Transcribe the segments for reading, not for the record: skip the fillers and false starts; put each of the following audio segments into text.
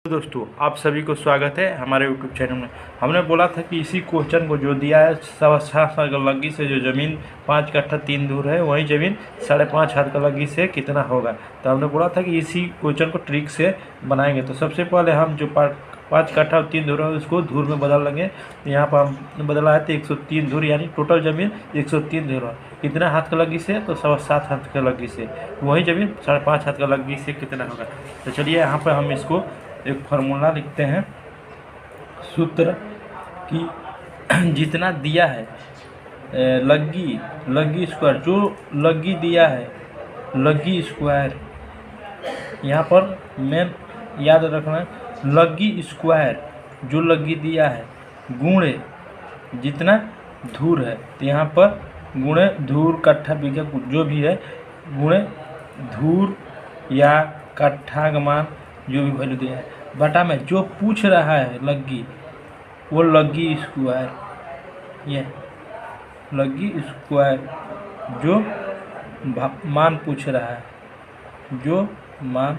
दोस्तों आप सभी को स्वागत है हमारे यूट्यूब चैनल में। हमने बोला था कि इसी क्वेश्चन को जो दिया है 7.5 हाथ का लग्गी से जो ज़मीन 5 कट्ठा 3 धूर है वही ज़मीन 5.5 हाथ का लग्गी से कितना होगा। तो हमने बोला था कि इसी क्वेश्चन को ट्रिक से बनाएंगे। तो सबसे पहले हम जो 5 कट्ठा और 3 धूर है उसको धूर में बदल लेंगे। तो यहाँ पर हम बदला है तो 103 धूर यानी टोटल ज़मीन 103 धूर है। कितना हाथ का लग्गी से तो 7.5 हाथ का लग्गी से वही ज़मीन 5.5 हाथ का लग्गी से कितना होगा। तो चलिए यहाँ पर हम इसको एक फार्मूला लिखते हैं सूत्र कि जितना दिया है लग्गी स्क्वायर, जो लग्गी दिया है लग्गी स्क्वायर, यहाँ पर मेन याद रखना है लग्गी स्क्वायर जो लग्गी दिया है गुणे जितना धूर है। तो यहाँ पर गुणे धूर कट्ठा बीघा जो भी है गुणे धूर या कट्ठा का मान जो भी वैल्यू दिया है बटा में जो पूछ रहा है लग्गी वो लग्गी स्क्वायर, ये लग्गी स्क्वायर जो मान पूछ रहा है, जो मान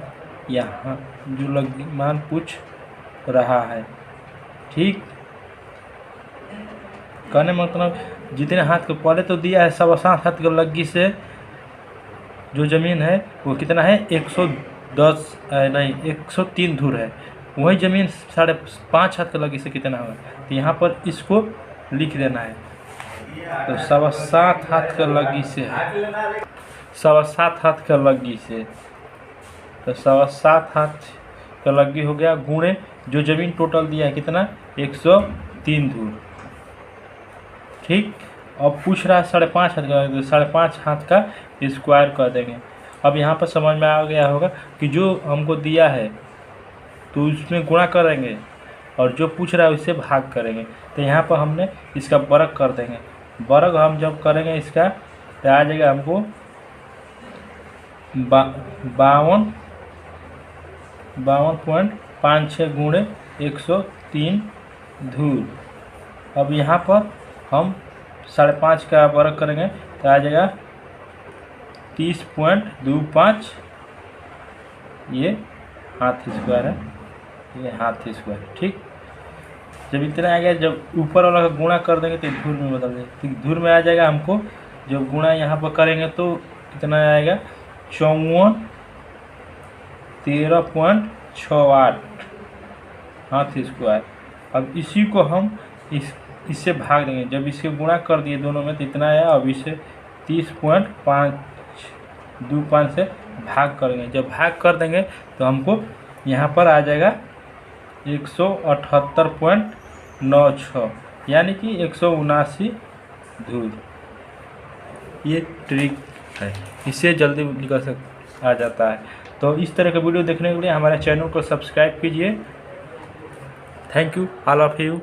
यहाँ जो लग्गी मान पूछ रहा है। ठीक, कहने मतलब जितने हाथ के पहले तो दिया है 7.5 हाथ के लग्गी से जो ज़मीन है वो कितना है 103 धूर है। वही ज़मीन 5.5 हाथ का लग्गी से कितना होगा। तो यहाँ पर इसको लिख देना है। तो 7.5 हाथ का लग्गी से है 7.5 हाथ का लग्गी से, तो 7.5 हाथ का लग्गी हो गया गुणे जो ज़मीन टोटल दिया है कितना 103 धूर। ठीक, अब पूछ रहा है 5.5 हाथ का, तो 5.5 हाथ का स्क्वायर कर देंगे। अब यहाँ पर समझ में आ गया होगा कि जो हमको दिया है तो उसमें गुणा करेंगे और जो पूछ रहा है उससे भाग करेंगे। तो यहाँ पर हमने इसका वर्ग कर देंगे। वर्ग हम जब करेंगे इसका तो आ जाएगा हमको 52.56 गुणे 103 धूर। अब यहाँ पर हम 5.5 का वर्ग करेंगे तो आ जाएगा 30.25। ये हाथ स्क्वायर है, ये हाथ स्क्वायर। ठीक, जब इतना आ गया जब ऊपर वाला का गुणा कर देंगे तो धूर में बदल देंगे। तो धूर में आ जाएगा हमको जब गुणा यहाँ पर करेंगे तो कितना आएगा 13.68 हाथ स्क्वायर। अब इसी को हम इससे भाग देंगे। जब इसके गुणा कर दिए दोनों में तो इतना आया। अब इसे 30.525 से भाग करेंगे। जब भाग कर देंगे तो हमको यहाँ पर आ जाएगा 178.96 यानी कि 179 धूर। ये ट्रिक है, इससे जल्दी निकल आ जाता है। तो इस तरह का वीडियो देखने के लिए हमारे चैनल को सब्सक्राइब कीजिए। Thank you all of you.